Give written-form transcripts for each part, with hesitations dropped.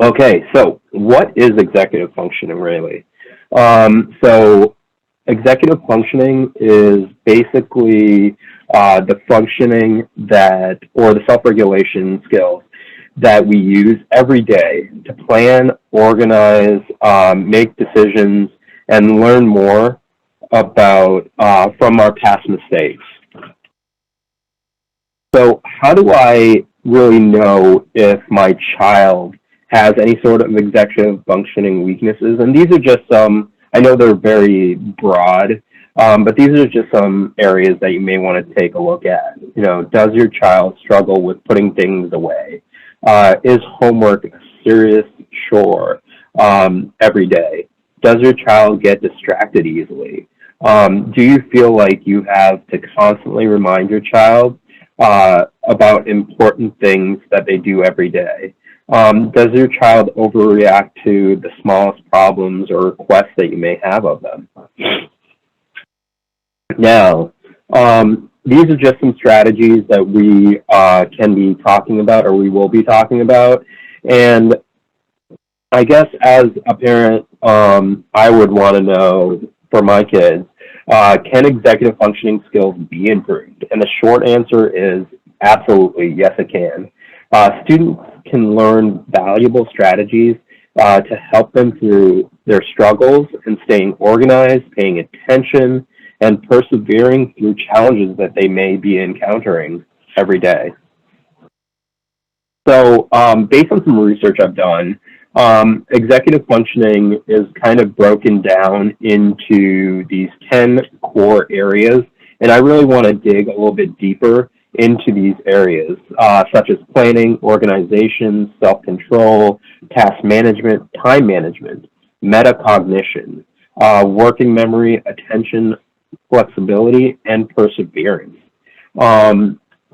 Okay, so what is executive functioning really? So executive functioning is basically the functioning that, or the self-regulation skills that we use every day to plan, organize, make decisions, and learn more about from our past mistakes. So how do I really know if my child has any sort of executive functioning weaknesses? And these are just some, I know they're very broad, but these are just some areas that you may want to take a look at. You know, does your child struggle with putting things away? Is homework a serious chore every day? Does your child get distracted easily? Do you feel like you have to constantly remind your child about important things that they do every day? Does your child overreact to the smallest problems or requests that you may have of them? Now, these are just some strategies that we can be talking about, or we will be talking about. And I guess as a parent, I would want to know for my kids, can executive functioning skills be improved? And the short answer is absolutely, yes, it can. Students can learn valuable strategies to help them through their struggles and staying organized, paying attention, and persevering through challenges that they may be encountering every day. So based on some research I've done, executive functioning is kind of broken down into these 10 core areas, and I really want to dig a little bit deeper into these areas, such as planning, organization, self-control, task management, time management, metacognition, working memory, attention, flexibility, and perseverance.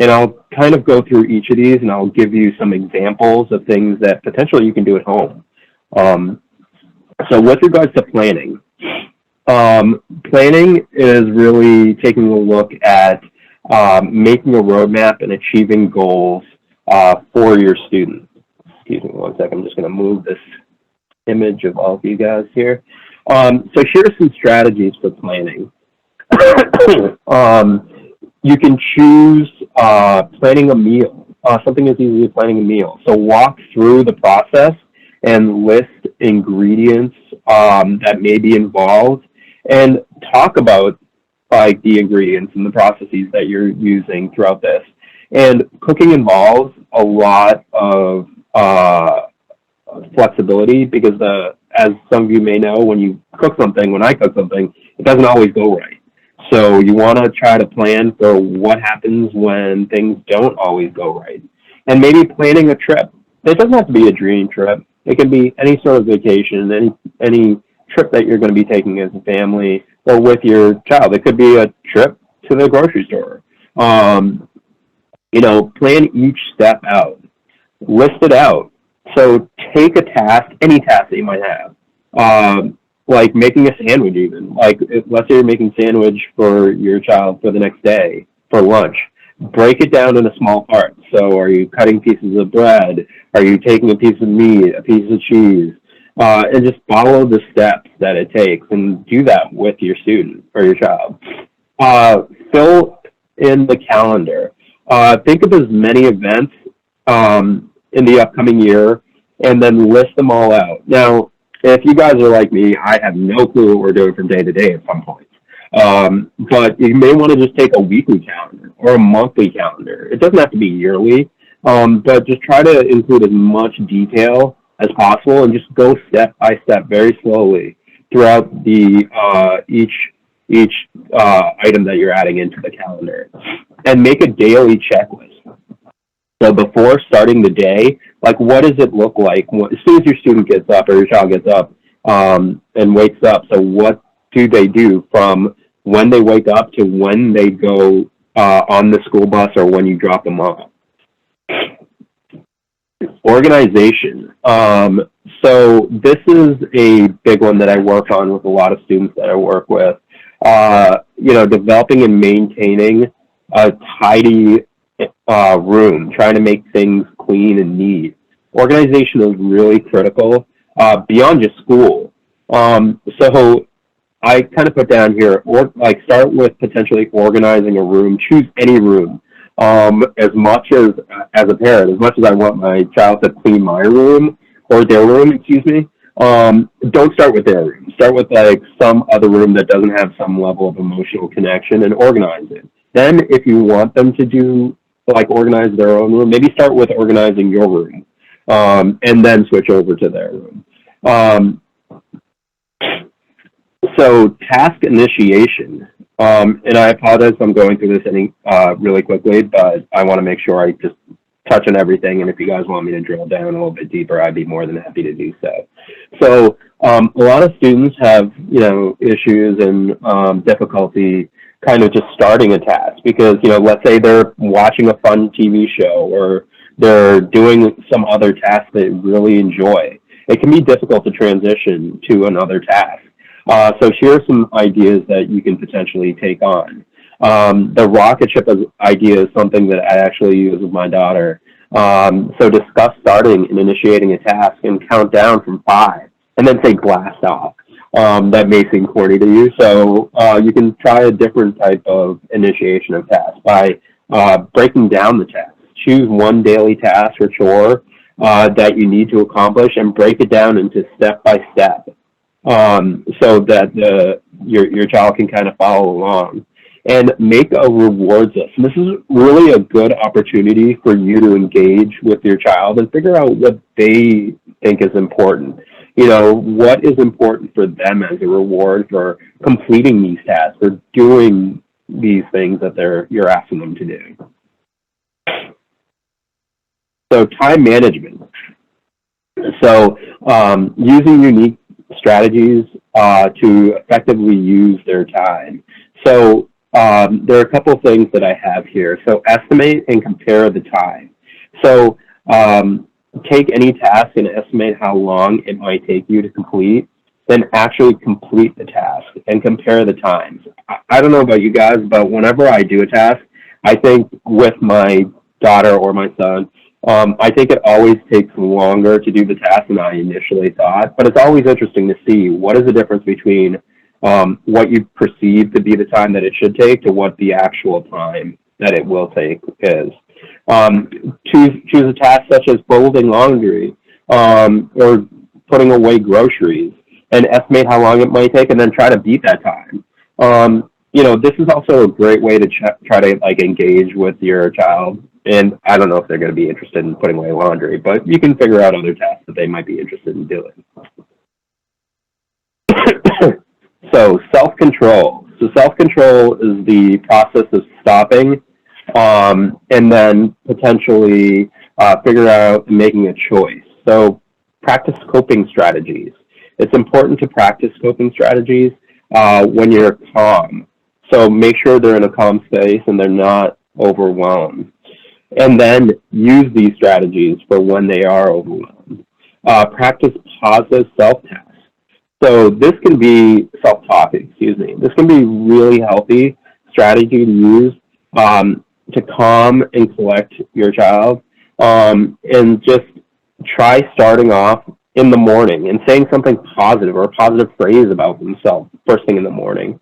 And I'll kind of go through each of these, and I'll give you some examples of things that potentially you can do at home. So with regards to planning, planning is really taking a look at making a roadmap and achieving goals for your students. Excuse me one second, I'm just going to move this image of all of you guys here. So here are some strategies for planning. You can choose planning a meal, something as easy as planning a meal. So walk through the process and list ingredients that may be involved, and talk about like the ingredients and the processes that you're using throughout this. And cooking involves a lot of flexibility because as some of you may know, when you cook something, when I cook something, it doesn't always go right. So you want to try to plan for what happens when things don't always go right. And maybe planning a trip. It doesn't have to be a dream trip. It can be any sort of vacation, any trip that you're going to be taking as a family or with your child. It could be a trip to the grocery store. Plan each step out. List it out. So take a task, any task that you might have. Like making a sandwich even. Like, let's say you're making sandwich for your child for the next day for lunch. Break it down into small parts. So are you cutting pieces of bread? Are you taking a piece of meat, a piece of cheese? And just follow the steps that it takes and do that with your student or your child. Fill in the calendar. Think of as many events in the upcoming year and then list them all out. Now, if you guys are like me, I have no clue what we're doing from day to day at some point. But you may want to just take a weekly calendar or a monthly calendar. It doesn't have to be yearly, but just try to include as much detail as possible and just go step by step very slowly throughout the each item that you're adding into the calendar. And make a daily checklist. So before starting the day, like what does it look like as soon as your student gets up or your child gets up and wakes up? So what do they do from when they wake up to when they go on the school bus or when you drop them off? Organization. So this is a big one that I work on with a lot of students that I work with. Developing and maintaining a tidy room, trying to make things clean and neat. organization is really critical beyond just school. So I kind of put down here, or like start with potentially organizing a room. Choose any room. As much as a parent, as much as I want my child to clean my room or their room, excuse me, don't start with their room. Start with like some other room that doesn't have some level of emotional connection and organize it. Then if you want them to do like organize their own room, maybe start with organizing your room, and then switch over to their room. So task initiation, and I apologize if I'm going through this really quickly, but I want to make sure I just touch on everything. And if you guys want me to drill down a little bit deeper, I'd be more than happy to do so. So a lot of students have, issues and difficulty kind of just starting a task because, let's say they're watching a fun TV show or they're doing some other task they really enjoy. It can be difficult to transition to another task. So here are some ideas that you can potentially take on. The rocket ship idea is something that I actually use with my daughter. So discuss starting and initiating a task and count down from 5 and then say blast off. That may seem corny to you. So you can try a different type of initiation of tasks by breaking down the task. Choose one daily task or chore that you need to accomplish and break it down into step by step. So that your child can kind of follow along, and make a rewards list. And this is really a good opportunity for you to engage with your child and figure out what they think is important. What is important for them as a reward for completing these tasks or doing these things that you're asking them to do. So time management. So using unique strategies to effectively use their time. So there are a couple of things that I have here. So estimate and compare the time. So take any task and estimate how long it might take you to complete, then actually complete the task and compare the times. I don't know about you guys, but whenever I do a task, I think with my daughter or my son, I think it always takes longer to do the task than I initially thought, but it's always interesting to see what is the difference between what you perceive to be the time that it should take to what the actual time that it will take is. Choose a task such as folding laundry or putting away groceries and estimate how long it might take and then try to beat that time. This is also a great way to try to like engage with your child. And I don't know if they're going to be interested in putting away laundry, but you can figure out other tasks that they might be interested in doing. So self-control. So self-control is the process of stopping and then potentially figure out and making a choice. So practice coping strategies. It's important to practice coping strategies when you're calm. So make sure they're in a calm space and they're not overwhelmed. And then use these strategies for when they are overwhelmed. Practice positive self-tasks. So this can be self-talk, This can be really healthy strategy to use to calm and collect your child. And just try starting off in the morning and saying something positive or a positive phrase about themselves first thing in the morning.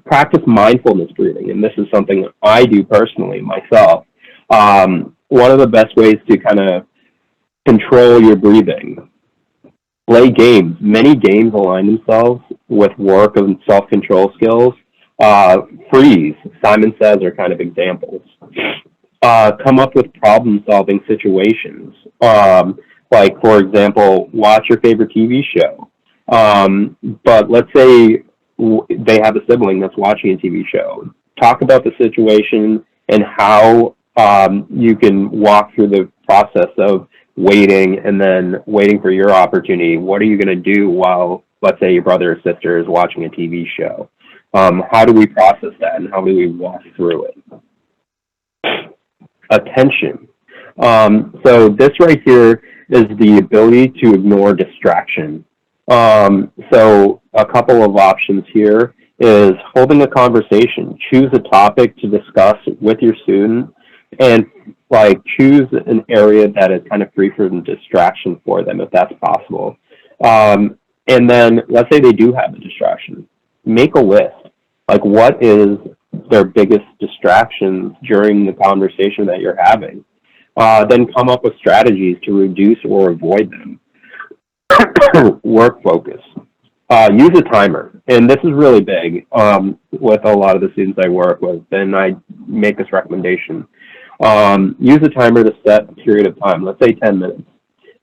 Practice mindfulness breathing, and this is something that I do personally myself. One of the best ways to kind of control your breathing. Play games. Many games align themselves with work and self-control skills. Freeze, Simon Says are kind of examples. Come up with problem-solving situations. Like, for example, watch your favorite TV show. But let's say they have a sibling that's watching a TV show. Talk about the situation and how you can walk through the process of waiting and then waiting for your opportunity. What are you going to do while, let's say, your brother or sister is watching a TV show? How do we process that and how do we walk through it? Attention. So this right here is the ability to ignore distraction. So a couple of options here is holding a conversation. Choose a topic to discuss with your student and like choose an area that is kind of free from distraction for them if that's possible. And then let's say they do have a distraction, make a list. Like what is their biggest distractions during the conversation that you're having? Then come up with strategies to reduce or avoid them. Work focus. Use a timer, and this is really big with a lot of the students I work with, and I make this recommendation. Use a timer to set a period of time, let's say 10 minutes,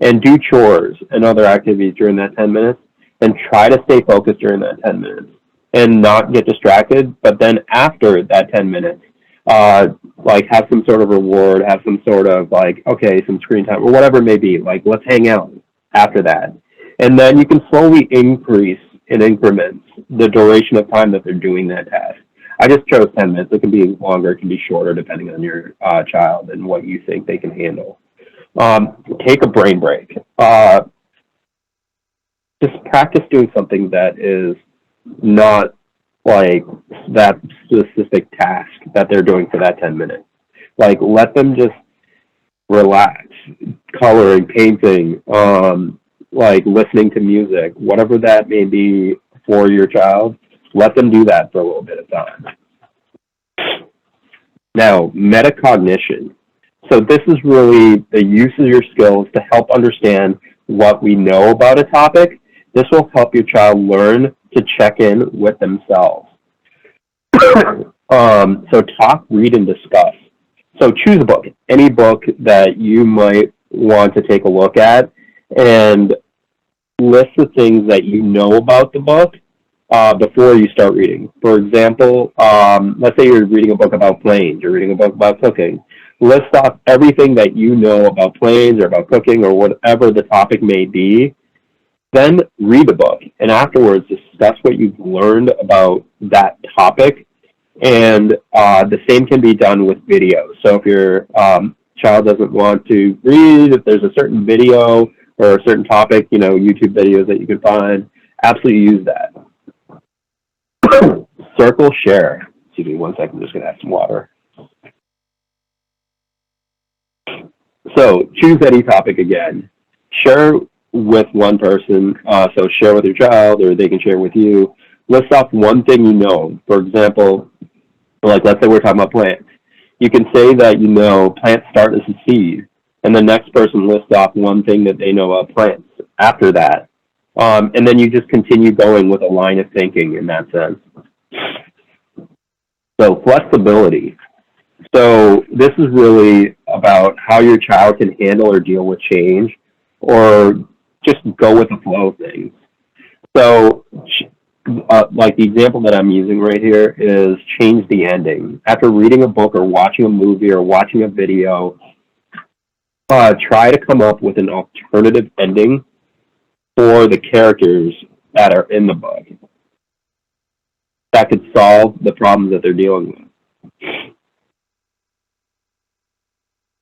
and do chores and other activities during that 10 minutes, and try to stay focused during that 10 minutes and not get distracted. But then after that 10 minutes, like have some sort of reward, have some sort of like, okay, some screen time or whatever it may be. Like let's hang out after that. And then you can slowly increase in increments the duration of time that they're doing that task. I just chose 10 minutes. It can be longer, it can be shorter depending on your child and what you think they can handle. Take a brain break. Just practice doing something that is not like that specific task that they're doing for that 10 minutes. Like let them just relax, coloring, painting, like listening to music, whatever that may be for your child, let them do that for a little bit of time. Now, metacognition. So this is really the use of your skills to help understand what we know about a topic. This will help your child learn to check in with themselves. So talk, read, and discuss. So choose a book, any book that you might want to take a look at, and list the things that you know about the book before you start reading. For example, let's say you're reading a book about planes, you're reading a book about cooking. List off everything that you know about planes or about cooking or whatever the topic may be. Then read the book, and afterwards discuss what you've learned about that topic. And the same can be done with video. So if your child doesn't want to read, if there's a certain video or a certain topic, you know, YouTube videos that you can find, absolutely use that. Circle share. Excuse me 1 second, I'm just going to have some water. So choose any topic again. Share with one person, so share with your child or they can share with you. List off one thing you know. For example, like let's say we're talking about plants. You can say that you know plants start as a seed, and the next person lists off one thing that they know about plants after that. And then you just continue going with a line of thinking in that sense. So flexibility. So this is really about how your child can handle or deal with change or just go with the flow of things. So like the example that I'm using right here is change the ending. After reading a book or watching a movie or watching a video, try to come up with an alternative ending for the characters that are in the book that could solve the problems that they're dealing with.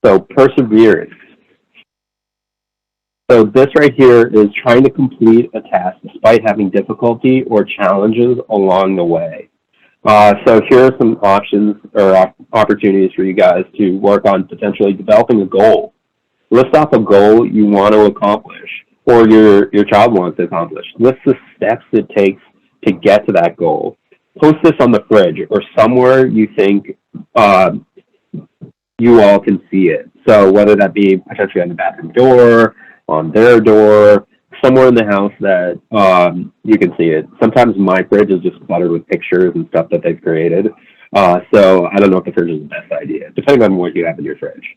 So perseverance. So this right here is trying to complete a task despite having difficulty or challenges along the way. So here are some options or opportunities for you guys to work on potentially developing a goal. List off a goal you want to accomplish or your child wants to accomplish. List the steps it takes to get to that goal. Post this on the fridge or somewhere you think you all can see it. So whether that be potentially on the bathroom door, on their door, somewhere in the house that you can see it. Sometimes my fridge is just cluttered with pictures and stuff that they've created. So I don't know if the fridge is the best idea, depending on what you have in your fridge.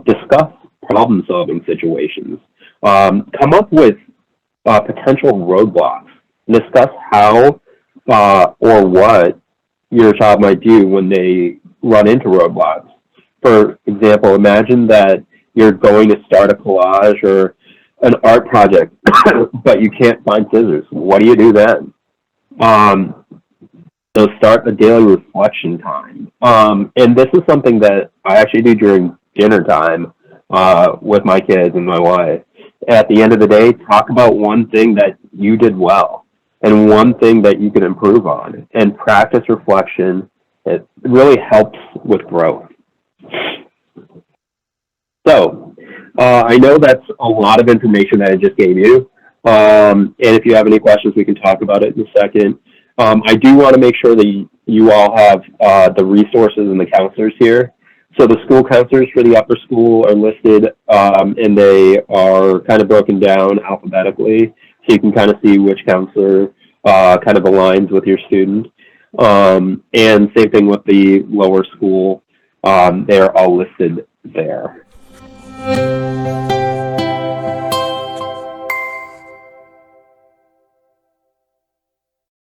Discuss problem-solving situations. Come up with potential roadblocks. Discuss how or what your child might do when they run into roadblocks. For example, imagine that you're going to start a collage or an art project, but you can't find scissors. What do you do then? So start a daily reflection time. And this is something that I actually do during dinner time with my kids and my wife. At the end of the day, talk about one thing that you did well and one thing that you can improve on, and practice reflection. It really helps with growth. So, I know that's a lot of information that I just gave you. And if you have any questions, we can talk about it in a second. I do want to make sure that you all have the resources and the counselors here. So the school counselors for the upper school are listed, and they are kind of broken down alphabetically, so you can kind of see which counselor kind of aligns with your student. And same thing with the lower school; they're all listed there.